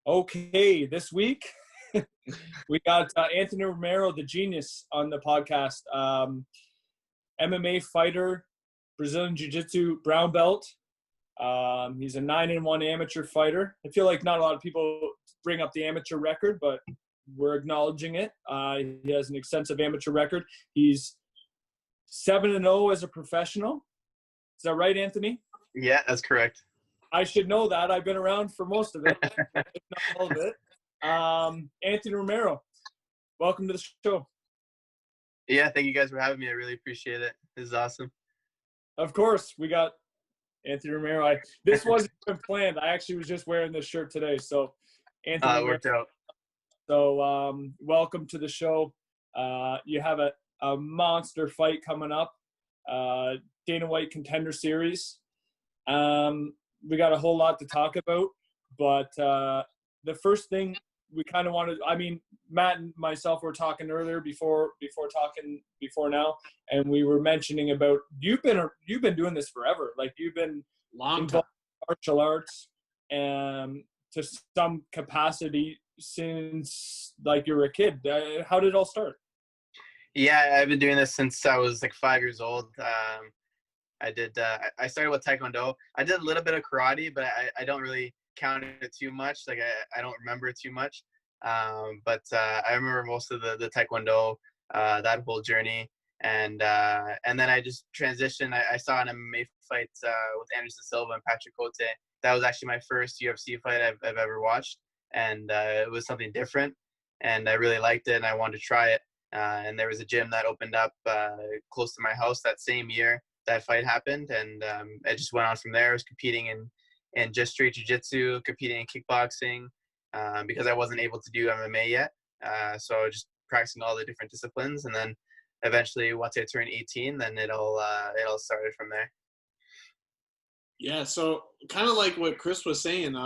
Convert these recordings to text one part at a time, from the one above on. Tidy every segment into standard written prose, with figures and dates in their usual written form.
Okay, this week we got Anthony Romero, the genius, on the podcast. MMA fighter, Brazilian Jiu-Jitsu brown belt. He's a 9-1 amateur fighter. I feel like not a lot of people bring up the amateur record, but we're acknowledging it. He has an extensive amateur record. He's 7-0 as a professional. Is that right, Anthony? Yeah, that's correct. I should know that. I've been around for most of it, if not all of it. Anthony Romero, welcome to the show. Yeah, thank you guys for having me. I really appreciate it. This is awesome. Of course, we got Anthony Romero. This wasn't even planned. I actually was just wearing this shirt today. So, Anthony It worked out. So, welcome to the show. You have a monster fight coming up, Dana White Contender Series. We got a whole lot to talk about, but the first thing we kind of wanted, I mean, Matt and myself were talking earlier before now, and we were mentioning about you've been doing this forever. Like, you've been involved in martial arts and to some capacity since like you were a kid. How did it all start? Yeah, I've been doing this since I was like 5 years old. I started with Taekwondo. I did a little bit of karate, but I don't really count it too much. Like I don't remember it too much. But I remember most of the Taekwondo, that whole journey. And then I just transitioned. I saw an MMA fight with Anderson Silva and Patrick Cote. That was actually my first UFC fight I've ever watched. And it was something different. And I really liked it, and I wanted to try it. And there was a gym that opened up close to my house that same year that fight happened, and I just went on from there. I was competing in just straight jiu-jitsu, competing in kickboxing, because I wasn't able to do MMA yet. So I was just practicing all the different disciplines, and then eventually once I turned 18, then it all started from there. Yeah, so kind of like what Chris was saying.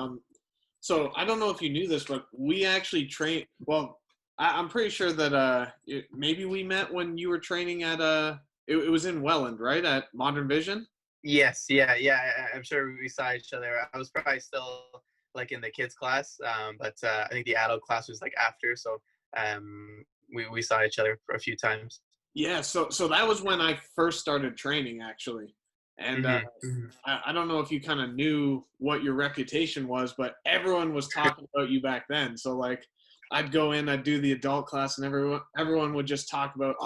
So I don't know if you knew this, but we actually train. Well, I'm pretty sure that maybe we met when you were training at it was in Welland, right, at Modern Vision? Yes, yeah. I'm sure we saw each other. I was probably still like in the kids class, but I think the adult class was like after. So we saw each other for a few times. Yeah, so that was when I first started training, actually. And I don't know if you kind of knew what your reputation was, but everyone was talking about you back then. So like, I'd go in, I'd do the adult class, and everyone would just talk about,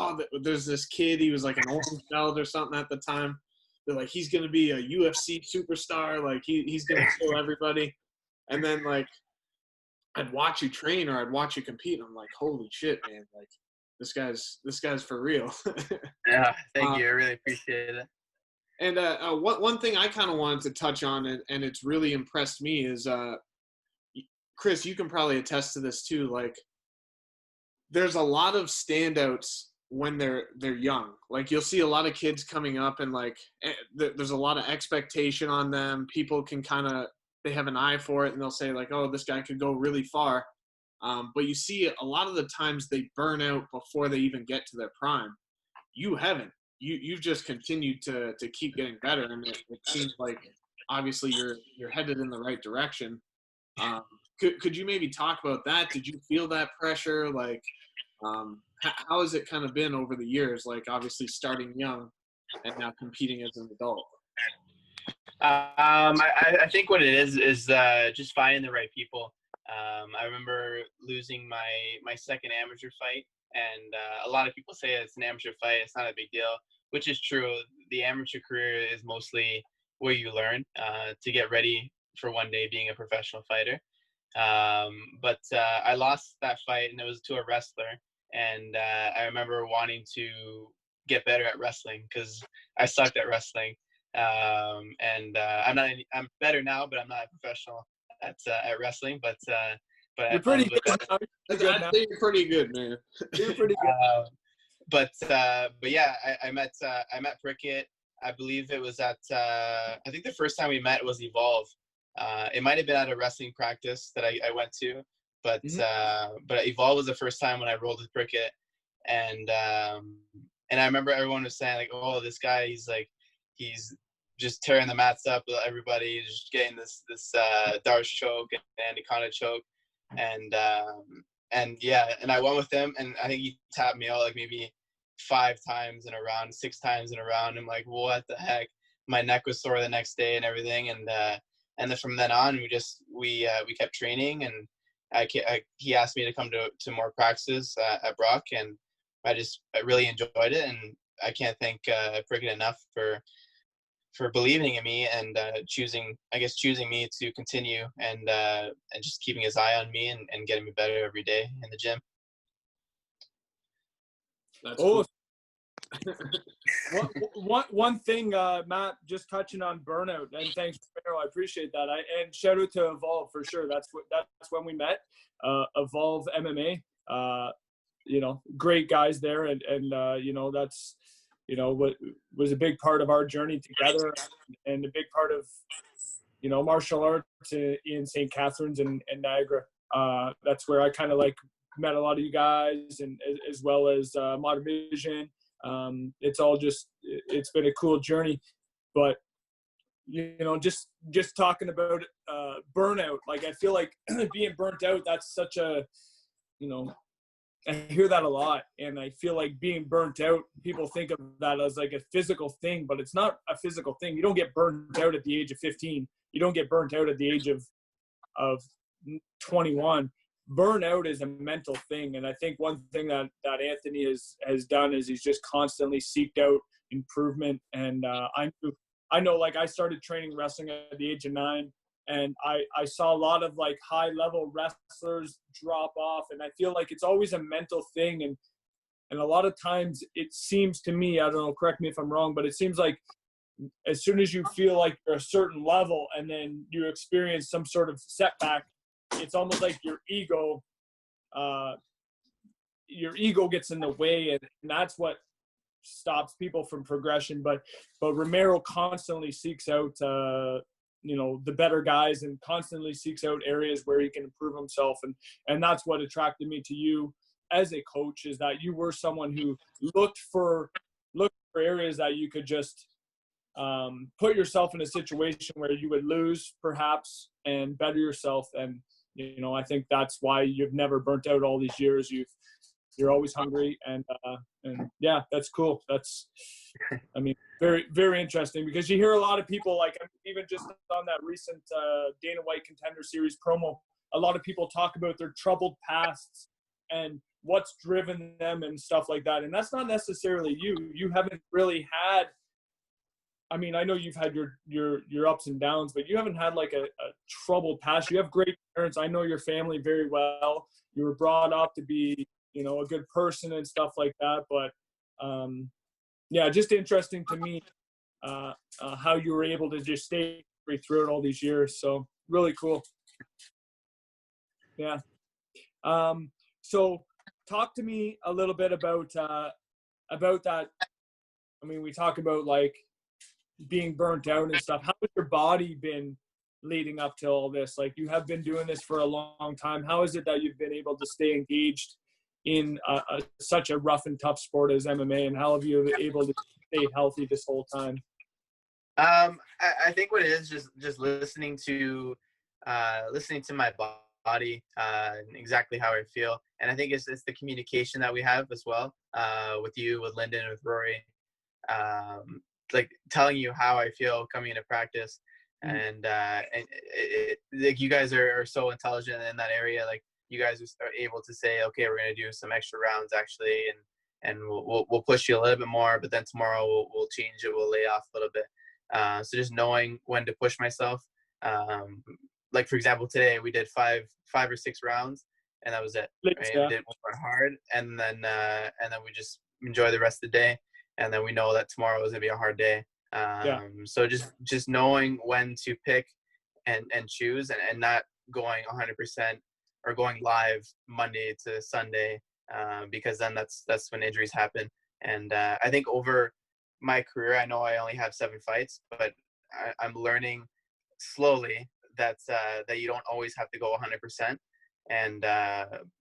there's this kid, he was like an orange belt or something at the time. They're like, he's going to be a UFC superstar, like he's going to kill everybody. And then like, I'd watch you train or I'd watch you compete, and I'm like, holy shit, man, like this guy's for real. Yeah, thank you. I really appreciate it. And one thing I kind of wanted to touch on, and it's really impressed me, is Chris, you can probably attest to this too. Like, there's a lot of standouts when they're young. Like, you'll see a lot of kids coming up, and like, there's a lot of expectation on them. People can they have an eye for it, and they'll say like, oh, this guy could go really far. But you see a lot of the times they burn out before they even get to their prime. You haven't. You've just continued to keep getting better, and it seems like obviously you're headed in the right direction. Could you maybe talk about that? Did you feel that pressure? Like, how has it kind of been over the years? Like, obviously starting young and now competing as an adult. I think what it is just finding the right people. I remember losing my second amateur fight, and a lot of people say it's an amateur fight, it's not a big deal, which is true. The amateur career is mostly where you learn to get ready for one day being a professional fighter. But I lost that fight, and it was to a wrestler, and I remember wanting to get better at wrestling because I sucked at wrestling. And I'm better now, but I'm not a professional at wrestling. But you're pretty good. I'd say you're pretty good, man. You're pretty good. But yeah, I met Prickett. I believe it was at I think the first time we met was Evolve. It might have been at a wrestling practice that I went to, but Evolve was the first time when I rolled with Prickett, and I remember everyone was saying like, oh, this guy, he's just tearing the mats up with everybody, just getting this Darce choke and Anaconda choke. and yeah, and I went with him, and I think he tapped me out like maybe 5 times in a round, 6 times in a round. I'm like, what the heck? My neck was sore the next day and everything, and then from then on, we kept training, and he asked me to come to more practices at Brock, and I really enjoyed it, and I can't thank Prickett enough for believing in me and choosing me to continue, and just keeping his eye on me and getting me better every day in the gym. That's cool. One thing, Matt, just touching on burnout, and thanks, Romero, I appreciate that. And shout out to Evolve for sure. That's when we met. Evolve MMA, great guys there, and that's what was a big part of our journey together, and a big part of martial arts in St. Catharines and Niagara. That's where I kind of like met a lot of you guys, and as well as Modern Vision. It's been a cool journey, but just talking about burnout, like I feel like being burnt out, that's such a, I hear that a lot, and I feel like being burnt out, people think of that as like a physical thing, but it's not a physical thing. You don't get burnt out at the age of 15. You don't get burnt out at the age of 21. Burnout is a mental thing, and I think one thing that Anthony has done is he's just constantly seeked out improvement. And I know like I started training wrestling at the age of 9, and I saw a lot of like high level wrestlers drop off, and I feel like it's always a mental thing, and a lot of times it seems to me, I don't know, correct me if I'm wrong, but it seems like as soon as you feel like you're a certain level and then you experience some sort of setback, it's almost like your ego gets in the way, and that's what stops people from progression. But Romero constantly seeks out the better guys, and constantly seeks out areas where he can improve himself, and that's what attracted me to you as a coach, is that you were someone who looked for areas that you could just put yourself in a situation where you would lose perhaps and better yourself. And I think that's why you've never burnt out all these years. You're always hungry, and yeah, that's cool. That's, very, very interesting, because you hear a lot of people, like even just on that recent Dana White Contender Series promo, a lot of people talk about their troubled pasts and what's driven them and stuff like that. And that's not necessarily you. You haven't really had, I know you've had your ups and downs, but you haven't had like a troubled past. You have great parents. I know your family very well. You were brought up to be, a good person and stuff like that. But yeah, just interesting to me how you were able to just stay through it all these years. So really cool. Yeah. So talk to me a little bit about that. We talk about like being burnt out and stuff. How has your body been leading up to all this? Like, you have been doing this for a long time. How is it that you've been able to stay engaged in such a rough and tough sport as MMA, and how have you been able to stay healthy this whole time? I think what it is, just listening to my body, and exactly how I feel. And I think it's the communication that we have as well, with you, with Lyndon, with Rory, like telling you how I feel coming into practice. And like, you guys are so intelligent in that area. Like, you guys are able to say, okay, we're going to do some extra rounds actually, and we'll push you a little bit more, but then tomorrow we'll change it, we'll lay off a little bit. So just knowing when to push myself. Like, for example, today we did five or six rounds, and that was it. Right? Yeah. We did one hard, and then we just enjoy the rest of the day, and then we know that tomorrow is gonna be a hard day. So just knowing when to pick and choose, and not going 100% or going live Monday to Sunday, because then that's when injuries happen. And I think over my career, I know I only have 7 fights, but I'm learning slowly that you don't always have to go 100%, and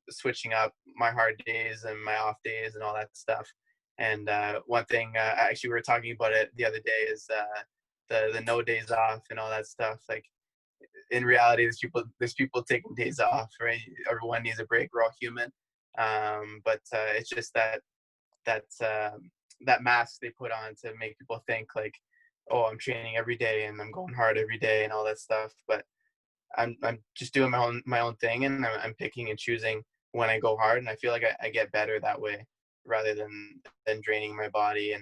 switching up my hard days and my off days and all that stuff. And one thing, actually, we were talking about it the other day, is the no days off and all that stuff. Like, in reality, there's people taking days off, right? Everyone needs a break. We're all human. But it's just that mask they put on to make people think like, oh, I'm training every day and I'm going hard every day and all that stuff. But I'm just doing my own thing, and I'm picking and choosing when I go hard, and I feel like I get better that way rather than draining my body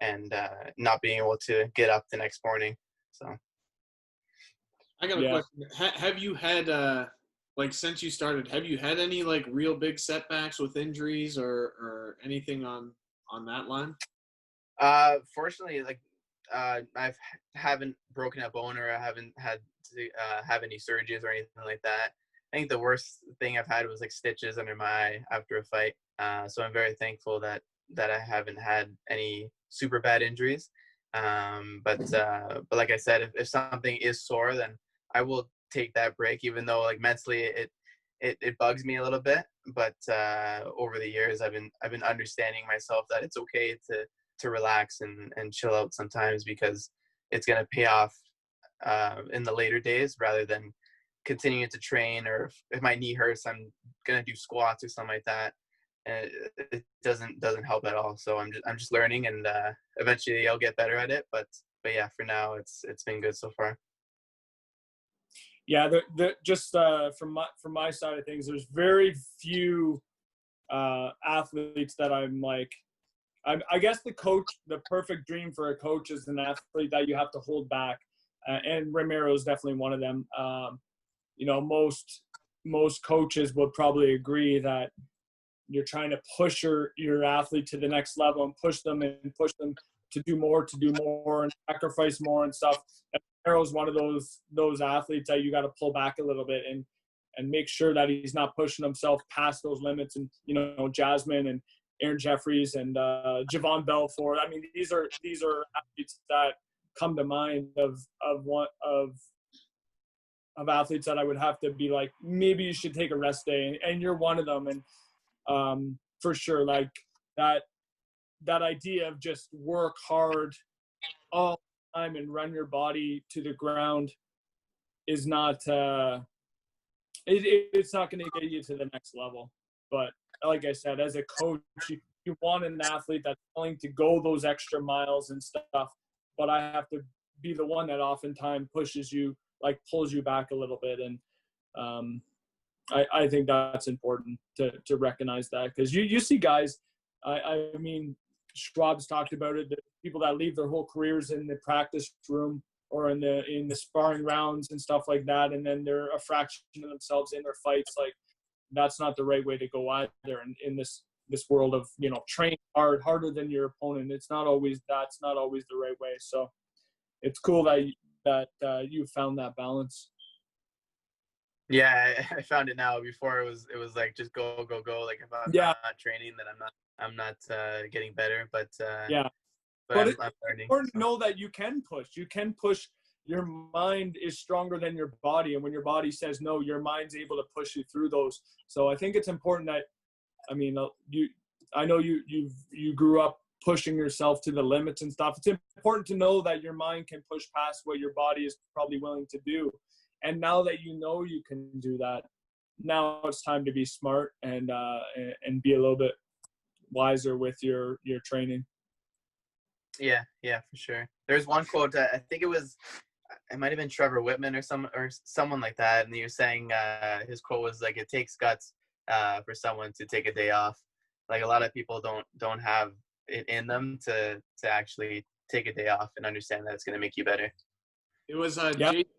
and not being able to get up the next morning. So I got a question. Have you had like since you started, have you had any like real big setbacks with injuries or anything on that line? Fortunately, like haven't broken a bone, or I haven't had to have any surgeries or anything like that. I think the worst thing I've had was like stitches under my eye after a fight. So I'm very thankful that I haven't had any super bad injuries. But like I said, if something is sore, then I will take that break, even though like mentally it bugs me a little bit. But over the years, I've been understanding myself that it's okay to relax and chill out sometimes, because it's gonna pay off in the later days rather than continuing to train. Or if my knee hurts, I'm gonna do squats or something like that, and it doesn't help at all. So I'm just learning, and eventually I'll get better at it. But yeah, for now it's been good so far. Yeah, just from my side of things, there's very few athletes that I'm like. I guess the perfect dream for a coach is an athlete that you have to hold back, and Romero is definitely one of them. Most coaches would probably agree that you're trying to push your athlete to the next level and push them to do more and sacrifice more and stuff. And Romero's one of those athletes that you got to pull back a little bit and make sure that he's not pushing himself past those limits. And Jasmine and Aaron Jeffries and Javon Belfort. I mean, these are athletes that come to mind of athletes that I would have to be like, maybe you should take a rest day, and you're one of them. And for sure, like that idea of just work hard all the time and run your body to the ground is not it's not going to get you to the next level. But like I said, as a coach, you want an athlete that's willing to go those extra miles and stuff, but I have to be the one that oftentimes pushes you, like pulls you back a little bit. And I think that's important to recognize that, because you see guys, I mean, Schwab's talked about it, the people that leave their whole careers in the practice room or in the sparring rounds and stuff like that, and then they're a fraction of themselves in their fights. Like, that's not the right way to go either. And in this world of, train hard, harder than your opponent, that's not always the right way. So it's cool that you found that balance. Yeah, I found it now. Before it was like just go. Like if I'm not training, then I'm not getting better. But yeah, but I'm it's learning. Important to know that you can push. You can push. Your mind is stronger than your body, and when your body says no, your mind's able to push you through those. So I think it's important that, I mean, I know you grew up pushing yourself to the limits and stuff. It's important to know that your mind can push past what your body is probably willing to do. And now that you know you can do that, now it's time to be smart and be a little bit wiser with your training. Yeah, for sure. There's one quote, I think it might have been Trevor Whitman or someone like that, and he was saying his quote was like, it takes guts for someone to take a day off. Like, a lot of people don't have it in them to actually take a day off and understand that it's going to make you better. It was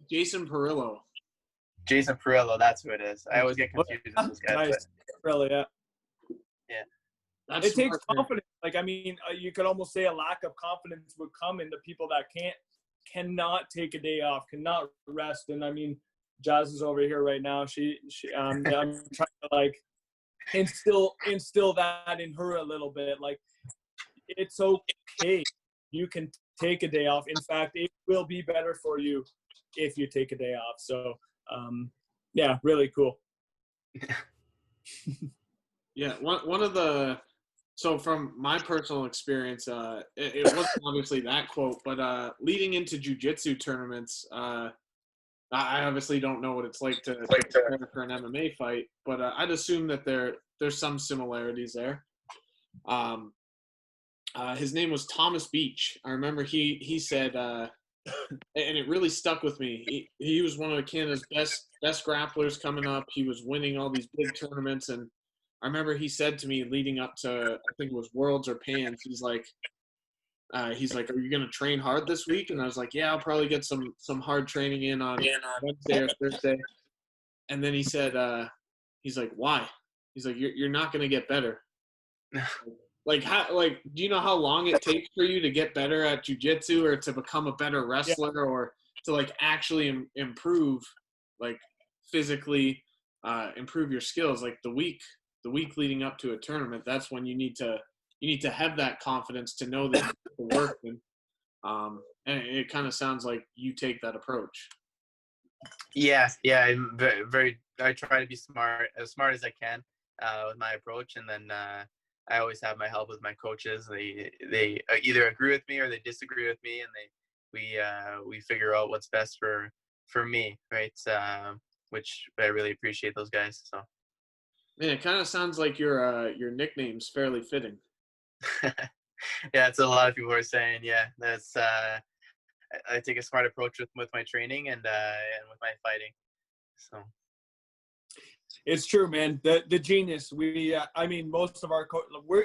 Jason Perillo. Jason Perillo, that's who it is. I always get confused with those guys. Nice. Perillo, yeah. Yeah. It takes confidence. Like, I mean, you could almost say a lack of confidence would come into people that cannot take a day off, cannot rest. And I mean, Jazz is over here right now. I'm trying to like instill that in her a little bit. Like, it's okay. You can take a day off. In fact, it will be better for you if you take a day off. So, yeah, really cool. Yeah, one of the, so from my personal experience, it wasn't obviously that quote, but leading into jiu-jitsu tournaments, I obviously don't know what it's like to prepare for an MMA fight, but I'd assume that there's some similarities there. His name was Thomas Beach. I remember he said, and it really stuck with me. He was one of Canada's best grapplers coming up. He was winning all these big tournaments, and I remember he said to me leading up to, I think it was Worlds or Pans, he's like, are you going to train hard this week? And I was like, yeah, I'll probably get some hard training in on Wednesday or Thursday. And then he said, he's like, why? He's like, you're not going to get better. Like, do you know how long it takes for you to get better at jiu-jitsu or to become a better wrestler or to like actually improve, like physically improve your skills? Like the week leading up to a tournament, that's when you need to have that confidence to know that you can work. And it kind of sounds like you take that approach. Yeah. I'm very. I try to be as smart as I can with my approach, and then I always have my help with my coaches. They either agree with me or they disagree with me, and we figure out what's best for me, right? Which I really appreciate those guys. So. Man, it kind of sounds like your nickname's fairly fitting. Yeah, it's a lot of people are saying. Yeah, that's I take a smart approach with my training and with my fighting. So it's true, man. The genius. I mean, most of our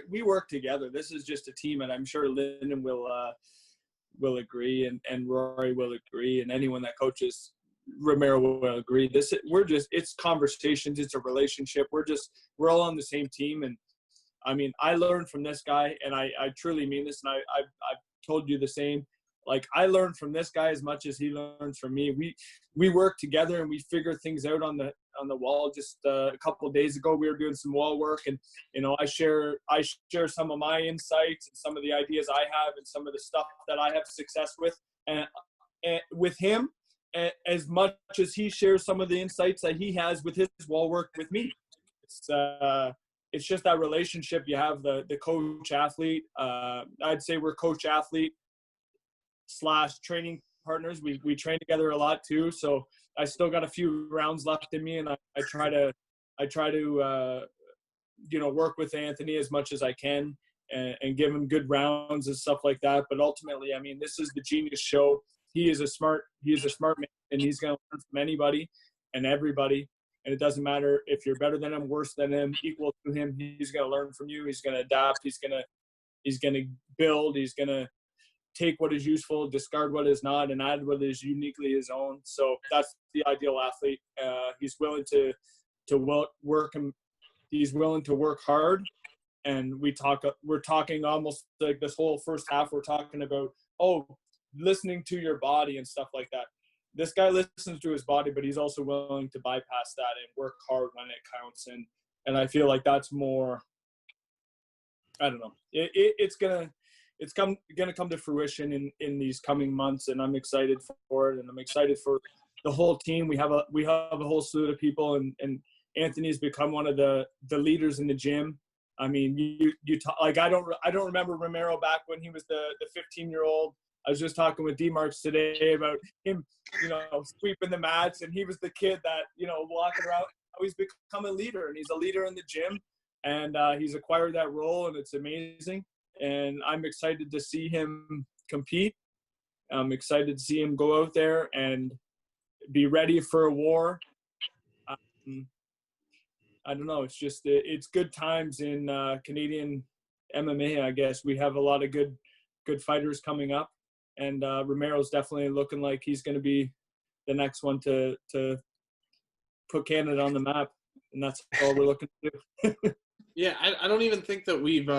we work together. This is just a team, and I'm sure Lyndon will agree, and Rory will agree, and anyone that coaches Romero will agree. It's conversations. It's a relationship. We're all on the same team, and I mean, I learned from this guy, and I truly mean this, and I've told you the same. Like, I learned from this guy as much as he learns from me. We work together and we figure things out on the wall. Just a couple of days ago, we were doing some wall work, and I share some of my insights and some of the ideas I have and some of the stuff that I have success with, and with him, as much as he shares some of the insights that he has with his wall work with me. It's just that relationship you have, the coach athlete. I'd say we're coach athlete / training partners. We train together a lot too. So I still got a few rounds left in me, and I try to work with Anthony as much as I can and give him good rounds and stuff like that. But ultimately, I mean, this is the Genius Show. He is a smart man, and he's going to learn from anybody and everybody. And it doesn't matter if you're better than him, worse than him, equal to him. He's going to learn from you. He's going to adapt. He's going to build. He's going to take what is useful, discard what is not, and add what is uniquely his own. So that's the ideal athlete. He's willing to work, and he's willing to work hard. And we're talking almost like this whole first half, we're talking about, listening to your body and stuff like that. This guy listens to his body, but he's also willing to bypass that and work hard when it counts. And I feel like that's more, I don't know. It's gonna come to fruition in these coming months, and I'm excited for it, and I'm excited for the whole team. We have a whole slew of people, and Anthony's become one of the leaders in the gym. I mean, you talk, like, I don't remember Romero back when he was the 15-year-old. I was just talking with D-Marks today about him, sweeping the mats, and he was the kid that, walking around. He's become a leader, and he's a leader in the gym, and he's acquired that role, and it's amazing. And I'm excited to see him compete. I'm excited to see him go out there and be ready for a war. I don't know. It's just, it's good times in Canadian MMA, I guess. We have a lot of good fighters coming up. And Romero's definitely looking like he's going to be the next one to put Canada on the map. And that's all we're looking to do. Yeah, I don't even think that we've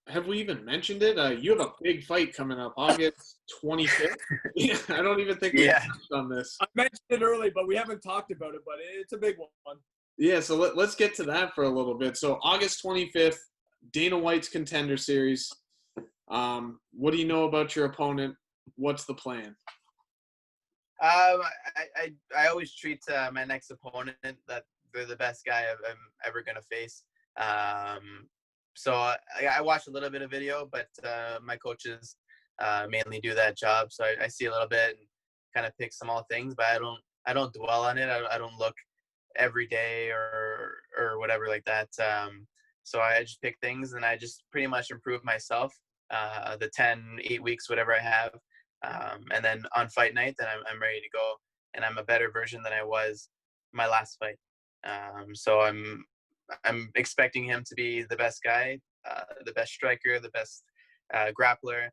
have we even mentioned it? You have a big fight coming up August 25th. Yeah, I don't even think we touched on this. I mentioned it early, but we haven't talked about it, but it's a big one. Yeah, so let's get to that for a little bit. So August 25th, Dana White's Contender Series. What do you know about your opponent? What's the plan? I always treat my next opponent that they're the best guy I'm ever going to face. So I watched a little bit of video, but my coaches mainly do that job. So I see a little bit and kind of pick small things, but I don't dwell on it. I don't look every day or whatever like that. So I just pick things and I just pretty much improve myself. The 8 weeks, whatever I have, and then on fight night, then I'm ready to go, and I'm a better version than I was my last fight. So I'm expecting him to be the best guy, the best striker, the best grappler.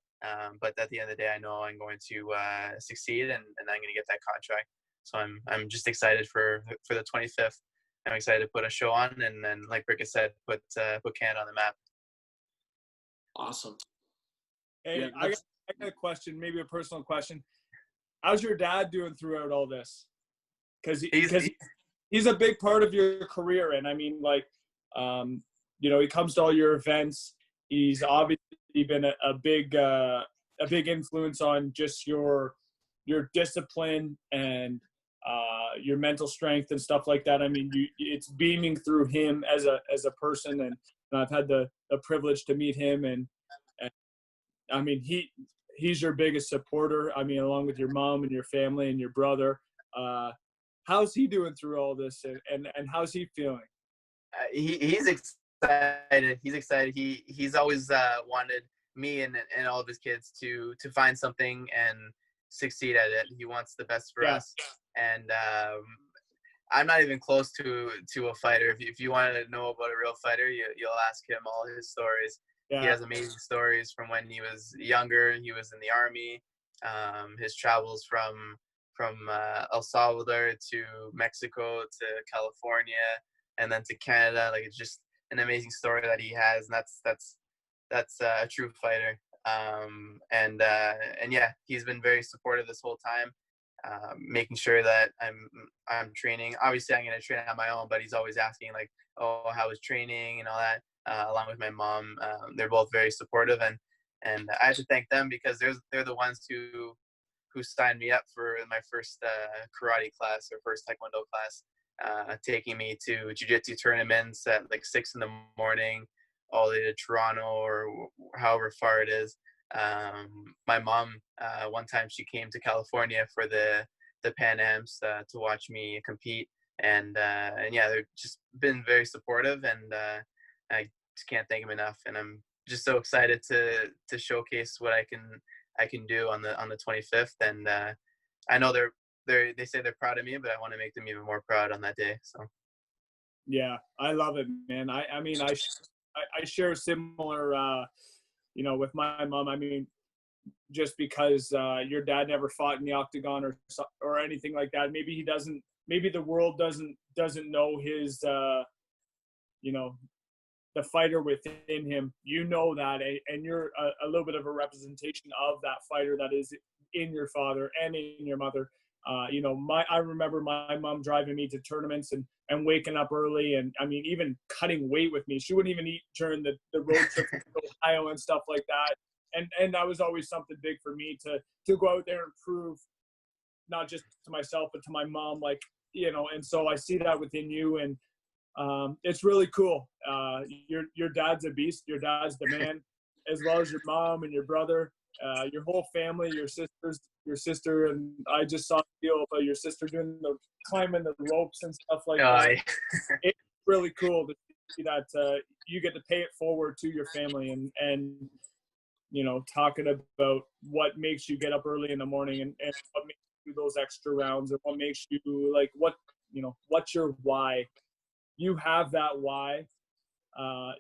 But at the end of the day, I know I'm going to succeed, and I'm going to get that contract. So I'm just excited for the 25th. I'm excited to put a show on, and then, like Rick said, put Canada on the map. Awesome. Hey, Yeah, I got a question, maybe a personal question. How's your dad doing throughout all this? Because he's a big part of your career, and I mean, like, he comes to all your events. He's obviously been a big influence on just your discipline and your mental strength and stuff like that. I mean, it's beaming through him as a person, and I've had the privilege to meet him, and I mean, he's your biggest supporter. I mean, along with your mom and your family and your brother. How's he doing through all this, and how's he feeling? He's excited. He's excited. He's always wanted me and all of his kids to find something and succeed at it. He wants the best for us. And I'm not even close to a fighter. If you want to know about a real fighter, you'll ask him all his stories. Yeah. He has amazing stories from when he was younger. He was in the army. His travels from El Salvador to Mexico to California and then to Canada. Like, it's just an amazing story that he has, and that's a true fighter. And yeah, he's been very supportive this whole time, making sure that I'm training. Obviously, I'm going to train on my own, but he's always asking, like, oh, how was training and all that. Along with my mom, they're both very supportive, and I have to thank them because they're the ones who signed me up for my first karate class or first taekwondo class, taking me to jiu-jitsu tournaments at like 6 a.m. all the way to Toronto or however far it is. My mom, one time she came to California for the Pan Ams to watch me compete, and yeah, they've just been very supportive, and I just can't thank them enough. And I'm just so excited to showcase what I can do on the 25th. And I know they say they're proud of me, but I want to make them even more proud on that day. So yeah, I love it, man. I mean, I share similar, with my mom. I mean, just because your dad never fought in the octagon or anything like that, maybe he doesn't. Maybe the world doesn't know his, the fighter within him. You know that, and you're a little bit of a representation of that fighter that is in your father and in your mother. I remember my mom driving me to tournaments and waking up early, and I mean, even cutting weight with me. She wouldn't even eat during the road trip to Ohio and stuff like that. And that was always something big for me to go out there and prove, not just to myself, but to my mom, and so I see that within you, and it's really cool. Your dad's a beast. Your dad's the man, as well as your mom and your brother, your whole family, your sister, and I just saw the deal about your sister doing the climbing the ropes and stuff like that. It's really cool to see that you get to pay it forward to your family, and talking about what makes you get up early in the morning, and what makes you do those extra rounds, and what makes you what's your why. You have that why.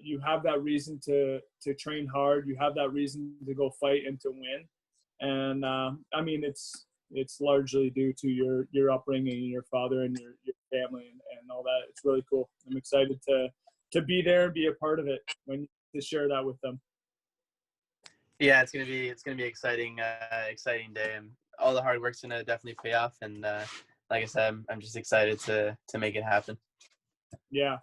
You have that reason to train hard. You have that reason to go fight and to win. And I mean, it's largely due to your upbringing, and your father and your family and all that. It's really cool. I'm excited to be there and be a part of it, to share that with them. Yeah, it's gonna be exciting day, and all the hard work's gonna definitely pay off. And like I said, I'm just excited to make it happen. Yeah,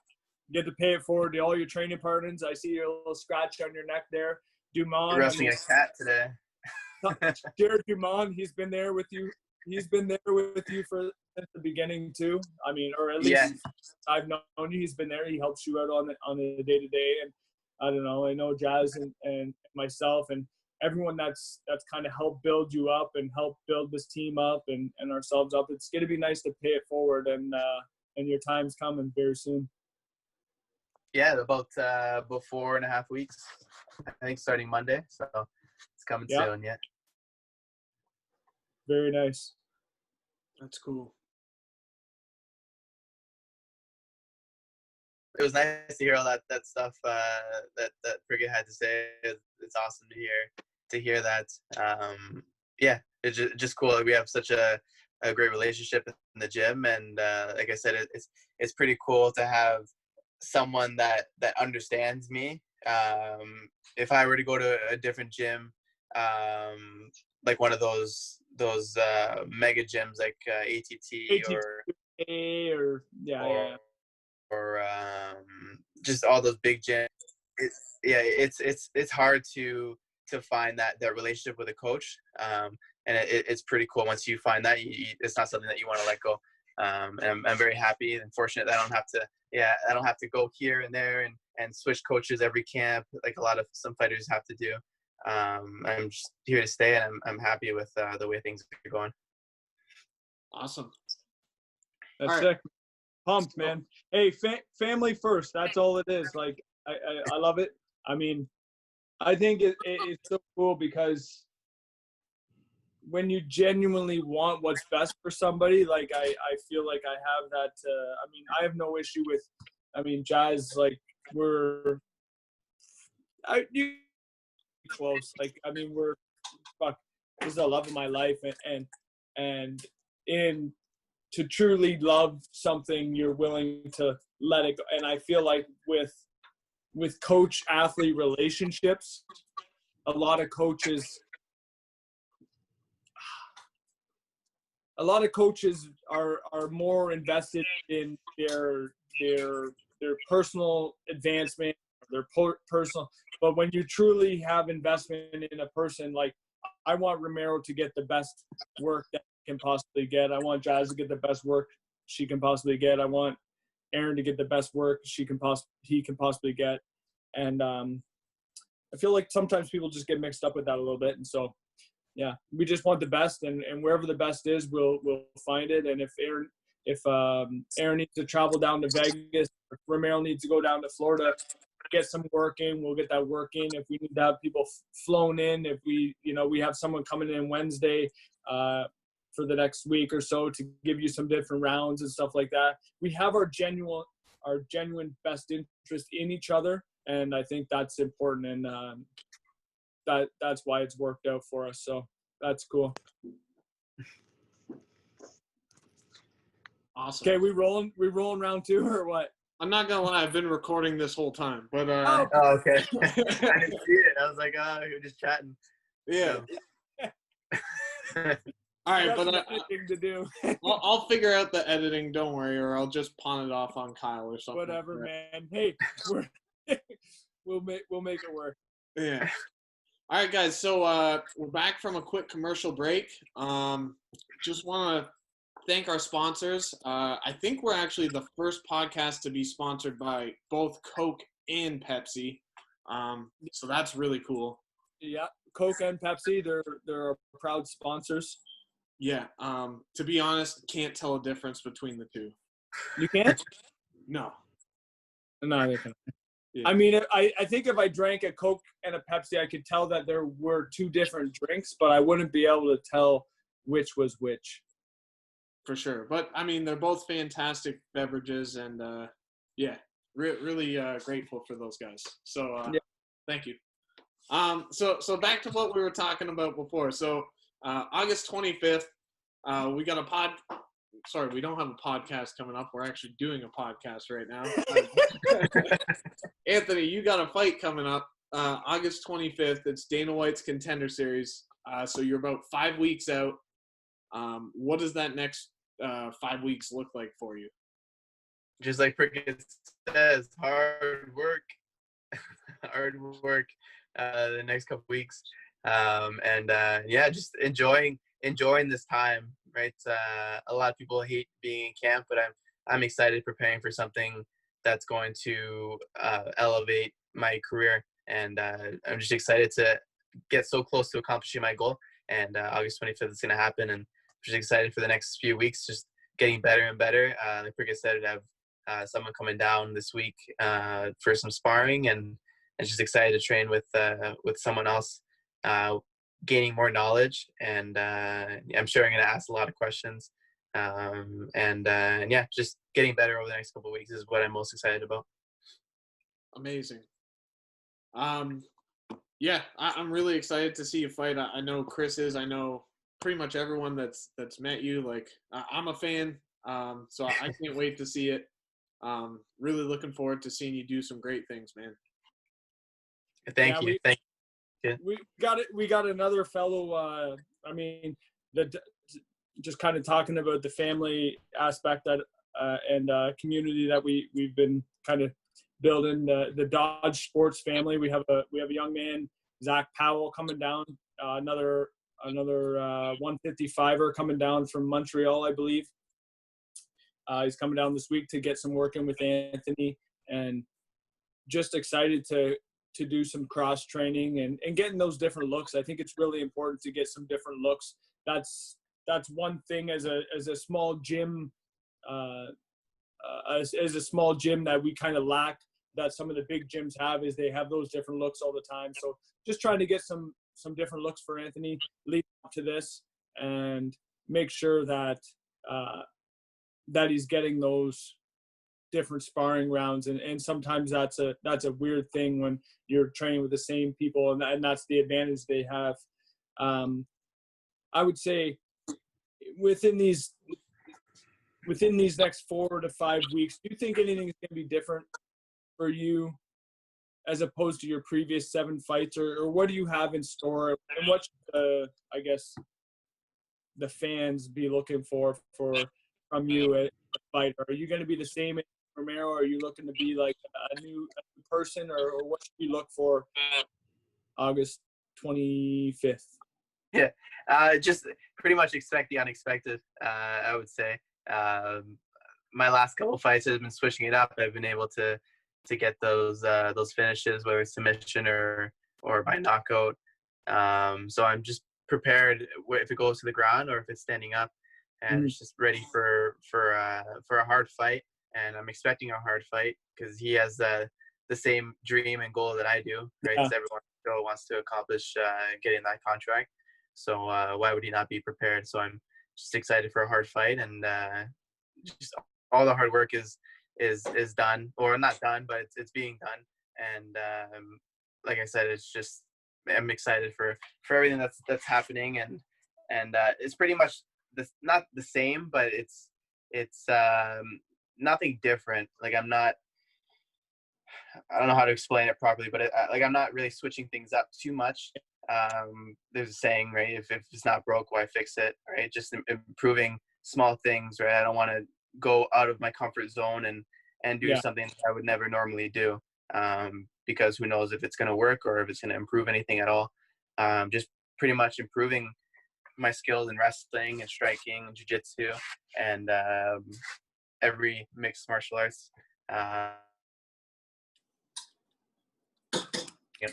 get to pay it forward to all your training partners. I see your little scratch on your neck there. Dumont. You're wrestling a cat today. Jared Dumont, he's been there with you. He's been there with you since the beginning too. I mean, or at least I've known you. He's been there. He helps you out on the day-to-day. And I don't know. I know Jazz and myself, and everyone that's kind of helped build you up and help build this team up and ourselves up. It's going to be nice to pay it forward, and your time's coming very soon. Yeah, about 4.5 weeks, I think, starting Monday. So it's coming soon. Yeah. Very nice. That's cool. It was nice to hear all that stuff that Frigga had to say. It's awesome to hear that. It's just cool. We have such a great relationship in the gym, and like I said, it's pretty cool to have someone that understands me. If I were to go to a different gym, like one of those mega gyms like ATT or just all those big gyms, it's hard to find that relationship with a coach, and it's pretty cool once you find that. It's not something that you want to let go. And I'm very happy and fortunate that I don't have to go here and there and switch coaches every camp like some fighters have to do. I'm just here to stay, and I'm happy with the way things are going. Awesome. That's sick. Pumped, man. Hey, family first. That's all it is. Like, I love it. I mean, I think it's so cool because when you genuinely want what's best for somebody, like I feel like I have that. I mean, I have no issue with. I mean, Jazz, like you close. Like, I mean, this is the love of my life, and to truly love something, you're willing to let it go. And I feel like with coach-athlete relationships, a lot of coaches are more invested in their personal advancement, their personal. But when you truly have investment in a person, like I want Romero to get the best work that he can possibly get. I want Jazz to get the best work she can possibly get. I want Aaron to get the best work he can possibly get. And I feel like sometimes people just get mixed up with that a little bit. And so, yeah, we just want the best, and wherever the best is, we'll find it. And if Aaron needs to travel down to Vegas, if Romero needs to go down to Florida, get some work in, we'll get that work in. If we need to have people flown in, if we have someone coming in Wednesday for the next week or so to give you some different rounds and stuff like that. We have our genuine best interest in each other, and I think that's important, and that's why it's worked out for us. So that's cool. Awesome. Okay, we rolling round two or what? I'm not gonna lie, I've been recording this whole time, but Oh, okay. I didn't see it. I was like, you're just chatting. Yeah. So. All right, but nothing to do. I'll figure out the editing. Don't worry, or I'll just pawn it off on Kyle or something. Whatever, like man. Hey, we'll make it work. Yeah. All right, guys. So we're back from a quick commercial break. Just want to thank our sponsors. I think we're actually the first podcast to be sponsored by both Coke and Pepsi. So that's really cool. Yeah, Coke and Pepsi, they're our proud sponsors. Yeah. To be honest, can't tell a difference between the two. You can't? No. No, they can't. Yeah. I mean, I think if I drank a Coke and a Pepsi, I could tell that there were two different drinks, but I wouldn't be able to tell which was which. For sure. But, I mean, they're both fantastic beverages, and, really grateful for those guys. So, Thank you. So back to what we were talking about before. So, August 25th, we got we don't have a podcast coming up. We're actually doing a podcast right now. Anthony, you got a fight coming up August 25th. It's Dana White's Contender Series. So you're about 5 weeks out. What does that next 5 weeks look like for you? Just like Prickett says, hard work. The next couple weeks. Just enjoying this time, right? A lot of people hate being in camp, but I'm excited preparing for something that's going to elevate my career, and I'm just excited to get so close to accomplishing my goal. And August 25th is going to happen, and I'm just excited for the next few weeks, just getting better and better. Like Prick said, I have someone coming down this week for some sparring, and just excited to train with someone else, gaining more knowledge. And I'm sure I'm going to ask a lot of questions. And yeah, just getting better over the next couple of weeks is what I'm most excited about. Amazing. Yeah, I'm really excited to see you fight. I know Chris is. I know pretty much everyone that's met you. Like, I'm a fan, so I can't wait to see it. Really looking forward to seeing you do some great things, man. Thank you. Thank you. We got another fellow. Just kind of talking about the family aspect that and community that we've been kind of building, the Dodge Sports family. We have a young man, Zach Powell, coming down, another 155er coming down from Montreal, I believe. He's coming down this week to get some work in with Anthony, and just excited to do some cross training and getting those different looks. I think it's really important to get some different looks. That's one thing as a small gym, as a small gym that we kind of lack, that some of the big gyms have, is they have those different looks all the time. So just trying to get some different looks for Anthony leading up to this, and make sure that that he's getting those different sparring rounds. And sometimes that's a weird thing when you're training with the same people, and that's the advantage they have. I would say within these next 4 to 5 weeks, do you think anything is going to be different for you as opposed to your previous 7 fights, or what do you have in store, and what should I guess the fans be looking for from you as a fighter? Are you going to be the same as Romero? Are you looking to be like a new person, or what should we look for August 25th? Yeah, just pretty much expect the unexpected, I would say. My last couple fights have been switching it up. I've been able to get those finishes, whether it's submission or by knockout. So I'm just prepared if it goes to the ground or if it's standing up, and it's just ready for a hard fight. And I'm expecting a hard fight because he has the same dream and goal that I do, right? Yeah. Everyone still wants to accomplish getting that contract. So why would he not be prepared? So I'm just excited for a hard fight, and just all the hard work is done, or not done, but it's being done. And like I said, it's just, I'm excited for everything that's happening, and it's pretty much not the same, but it's nothing different. Like I don't know how to explain it properly, but I'm not really switching things up too much. There's a saying, right? If it's not broke, why fix it, right? Just improving small things, right? I don't want to go out of my comfort zone and do something that I would never normally do, because who knows if it's going to work or if it's going to improve anything at all. Just pretty much improving my skills in wrestling and striking and jiu-jitsu and every mixed martial arts. Yep.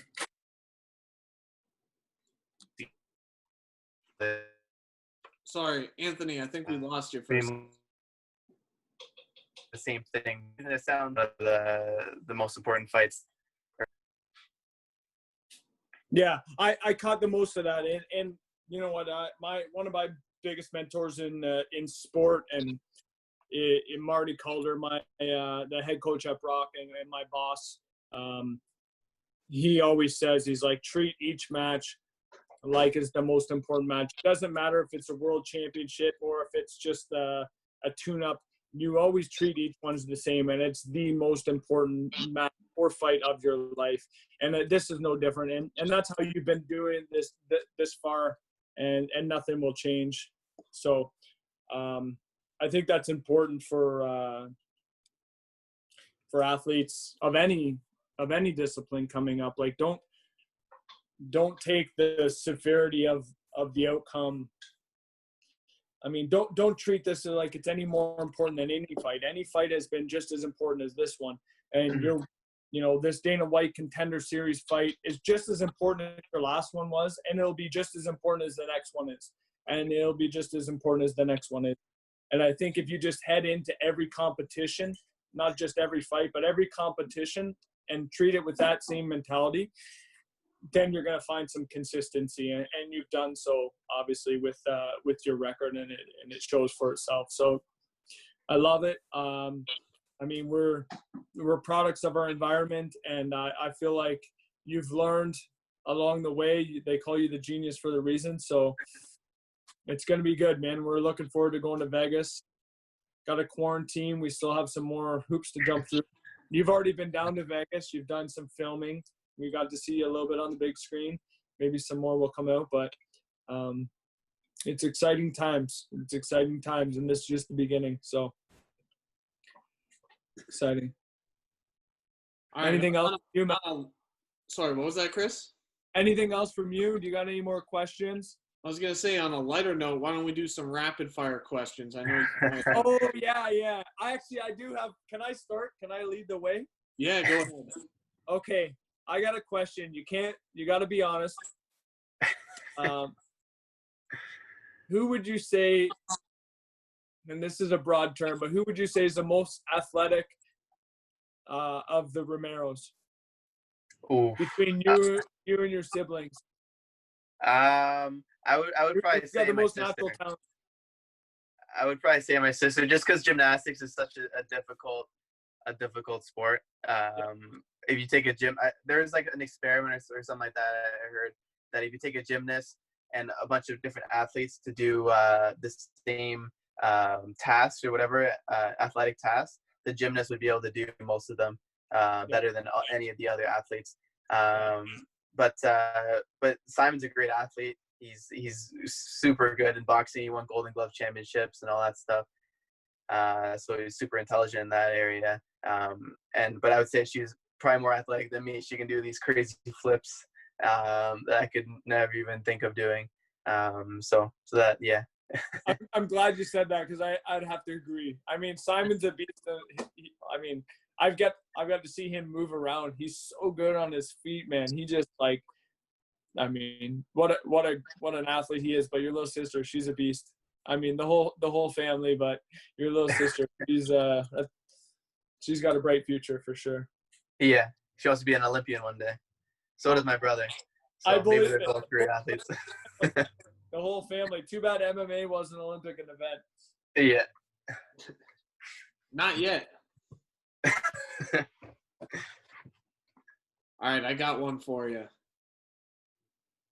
Sorry, Anthony, I think we lost you for a second. The same thing. The sound of the most important fights. Yeah, I caught the most of that, and you know what? One of my biggest mentors in sport and in Marty Calder, the head coach at Brock and my boss. He always says, he's like, treat each match like it's the most important match. It doesn't matter if it's a world championship or if it's just a tune-up. You always treat each one the same, and it's the most important match or fight of your life. And this is no different. And that's how you've been doing this far, and nothing will change. So I think that's important for athletes of any discipline coming up. Like, don't take the severity of the outcome. I mean, don't treat this like it's any more important than any fight. Any fight has been just as important as this one, and this Dana White Contender Series fight is just as important as your last one was, and it'll be just as important as the next one is, and it'll be just as important as the next one is. And I think if you just head into every competition, not just every fight, but every competition, and treat it with that same mentality, then you're going to find some consistency, and you've done so obviously with your record, and it shows for itself. So I love it. I mean, we're products of our environment, and I feel like you've learned along the way. They call you the genius for the reason. So it's going to be good, man. We're looking forward to going to Vegas. Got a quarantine. We still have some more hoops to jump through. You've already been down to Vegas. You've done some filming. We got to see you a little bit on the big screen. Maybe some more will come out, but it's exciting times. It's exciting times, and this is just the beginning. So exciting. Anything else? Sorry, what was that, Chris? Anything else from you? Do you got any more questions? I was going to say, on a lighter note, why don't we do some rapid fire questions? I know. Oh, yeah. I do have. Can I start? Can I lead the way? Yeah, go ahead. Okay. I got a question. You got to be honest. Who would you say, and this is a broad term, but who would you say is the most athletic of the Romeros? Ooh. Between you and your siblings? I would probably say the my most sister. natural talent. I would probably say my sister, just because gymnastics is such a difficult sport. If you take a gym, there's like an experiment or something like that. I heard that if you take a gymnast and a bunch of different athletes to do the same task or whatever athletic task, the gymnast would be able to do most of them better than any of the other athletes. But Simon's a great athlete. He's super good in boxing. He won Golden Glove championships and all that stuff. So he's super intelligent in that area. But I would say she's probably more athletic than me. She can do these crazy flips that I could never even think of doing. So that, yeah. I'm glad you said that, because I'd have to agree. I mean, Simon's a beast. I've got to see him move around. He's so good on his feet, man. He just what an athlete he is. But your little sister, she's a beast. I mean, the whole family, but your little sister, she's got a bright future for sure. Yeah, she wants to be an Olympian one day. So does my brother. So I believe maybe they're both great athletes. The whole family. Too bad MMA wasn't an Olympic event. Yeah. Not yet. All right, I got one for you.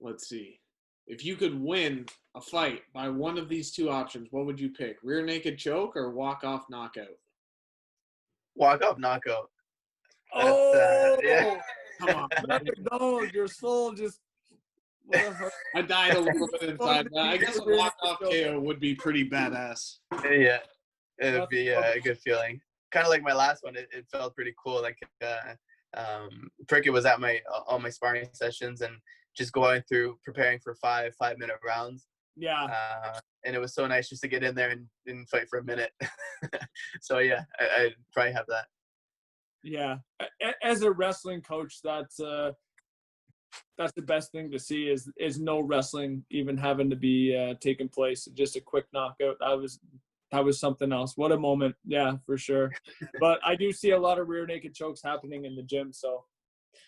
Let's see. If you could win a fight by one of these two options, what would you pick? Rear naked choke or walk-off knockout? Walk-off knockout. Yeah. Come on. No, your soul just. I died a little bit inside. I guess a walk-off KO would be pretty badass. Yeah, it would be a good feeling. Kind of like my last one. It felt pretty cool. Like Prickett was at all my sparring sessions and just going through preparing for 5-minute rounds. Yeah. And it was so nice just to get in there and fight for a minute. So yeah, I'd probably have that. Yeah. As a wrestling coach, that's the best thing to see is no wrestling even having to be taking place. Just a quick knockout. That was something else. What a moment. Yeah, for sure. But I do see a lot of rear naked chokes happening in the gym. So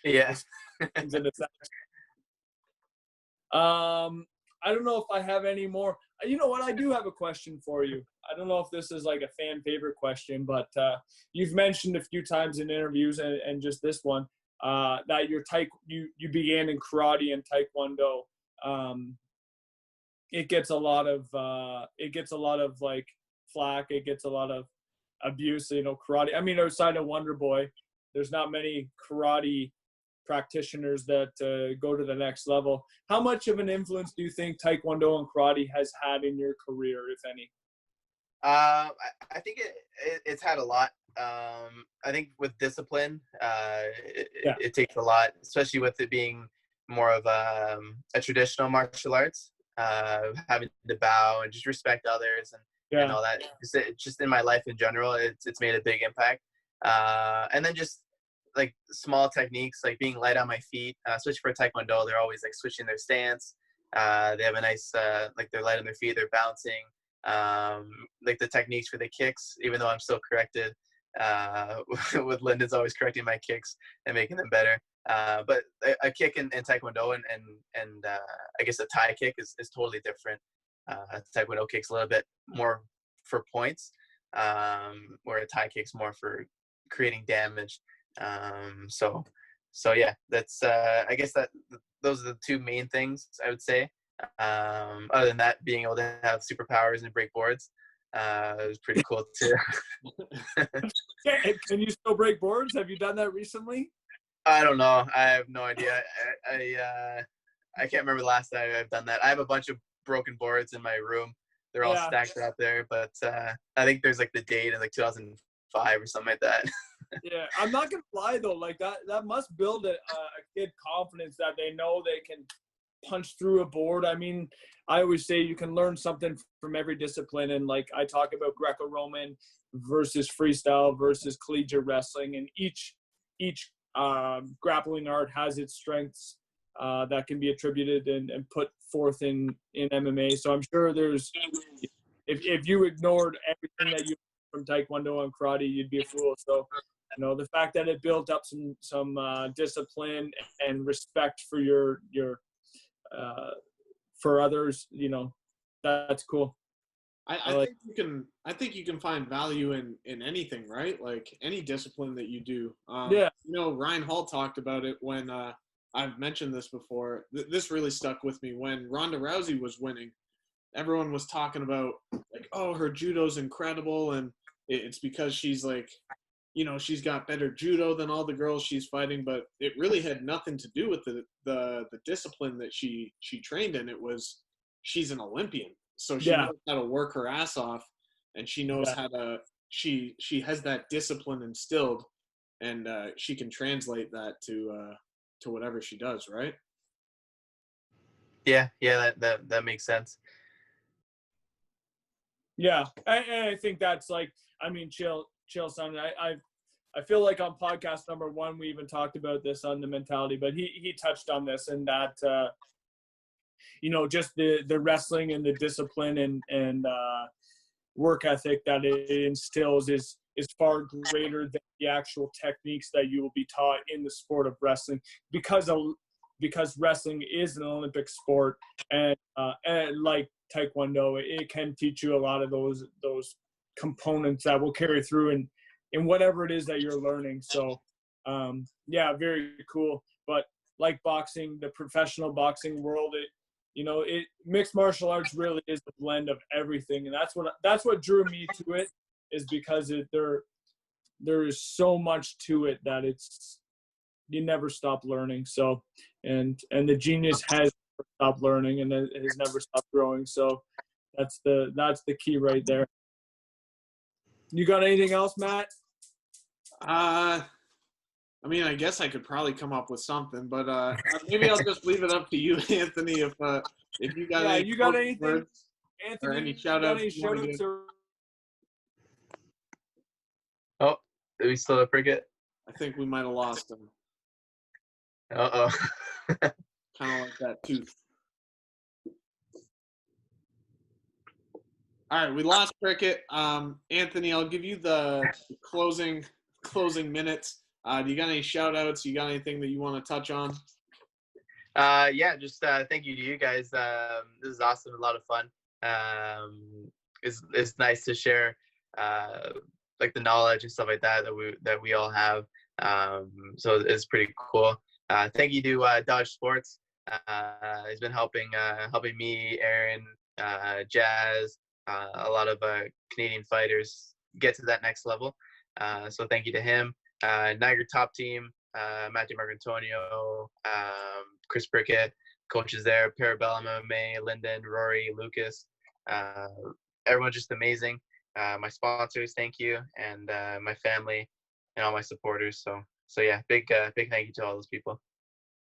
yeah. I don't know if I have any more. You know what? I do have a question for you. I don't know if this is like a fan favorite question, but you've mentioned a few times in interviews and just this one that you began in karate and taekwondo. It gets a lot of like flack. It gets a lot of abuse. Karate. I mean, outside of Wonder Boy, there's not many karate practitioners that go to the next level. How much of an influence do you think taekwondo and karate has had in your career, if any? I think it's had a lot. I think with discipline, it takes a lot, especially with it being more of a traditional martial arts, having to bow and just respect others and all that. Just in my life in general, it's made a big impact. And then just like small techniques, like being light on my feet, especially for Taekwondo. They're always like switching their stance. They have a nice, like they're light on their feet, they're bouncing. Like the techniques for the kicks, even though I'm still corrected, with Lyndon's always correcting my kicks and making them better. But a kick in Taekwondo and I guess a Thai kick is totally different. Taekwondo kick's a little bit more for points, where a Thai kick's more for creating damage. So yeah, that's I guess those are the two main things I would say. Other than that, being able to have superpowers and break boards, it was pretty cool too. Can you still break boards? Have you done that recently? I don't know. I have no idea. I can't remember the last time I've done that. I have a bunch of broken boards in my room. They're all stacked up there, but I think there's like the date in like 2005 or something like that. Yeah, I'm not gonna lie though. Like that must build a kid confidence that they know they can punch through a board. I mean, I always say you can learn something from every discipline, and like I talk about Greco-Roman versus freestyle versus collegiate wrestling, and each grappling art has its strengths that can be attributed and put forth in MMA. So I'm sure there's, if you ignored everything that you from Taekwondo and karate, you'd be a fool. So, you know, the fact that it built up some discipline and respect for your for others, you know, that's cool. I think you can find value in anything, right? Like any discipline that you do. Yeah. You know, Ryan Hall talked about it when I've mentioned this before. This really stuck with me when Ronda Rousey was winning. Everyone was talking about like, oh, her judo's incredible, and it's because she's like, you know, she's got better judo than all the girls she's fighting, but it really had nothing to do with the discipline that she trained in. It was, she's an Olympian, so she knows how to work her ass off, and she knows how to, she has that discipline instilled, and she can translate that to whatever she does, right? Yeah, that makes sense. Yeah, I think that's like, I mean, chill, son. I feel like on podcast number 1 we even talked about this on the mentality, but he touched on this, and that you know, just the wrestling and the discipline and work ethic that it instills is far greater than the actual techniques that you will be taught in the sport of wrestling, because wrestling is an Olympic sport, and like Taekwondo, it can teach you a lot of those components that will carry through in whatever it is that you're learning. So yeah, very cool. But like boxing, the professional boxing world, mixed martial arts really is a blend of everything, and that's what drew me to it, is because there is so much to it that you never stop learning. So and the genius has never stopped learning, and it has never stopped growing. So that's the key right there. You got anything else, Matt? I mean, I guess I could probably come up with something, but maybe I'll just leave it up to you, Anthony. If you got anything, words, Anthony, or any shout outs. Oh, do we still have Prickett? I think we might have lost him. Uh-oh. Kind of like that tooth. All right, we lost Prickett. Anthony, I'll give you the closing minutes. Do you got any shout outs? You got anything that you want to touch on? Yeah, just thank you to you guys. This is awesome, a lot of fun. It's nice to share like the knowledge and stuff like that we all have. So it's pretty cool. Thank you to Dodge Sports. He's been helping me, Aaron, Jazz, a lot of Canadian fighters get to that next level. So thank you to him. Niagara Top Team, Matthew Marcantonio, Chris Prickett, coaches there, Parabellum MMA, Lyndon, Rory, Lucas. Everyone's just amazing. My sponsors, thank you, and my family and all my supporters. So yeah, big thank you to all those people.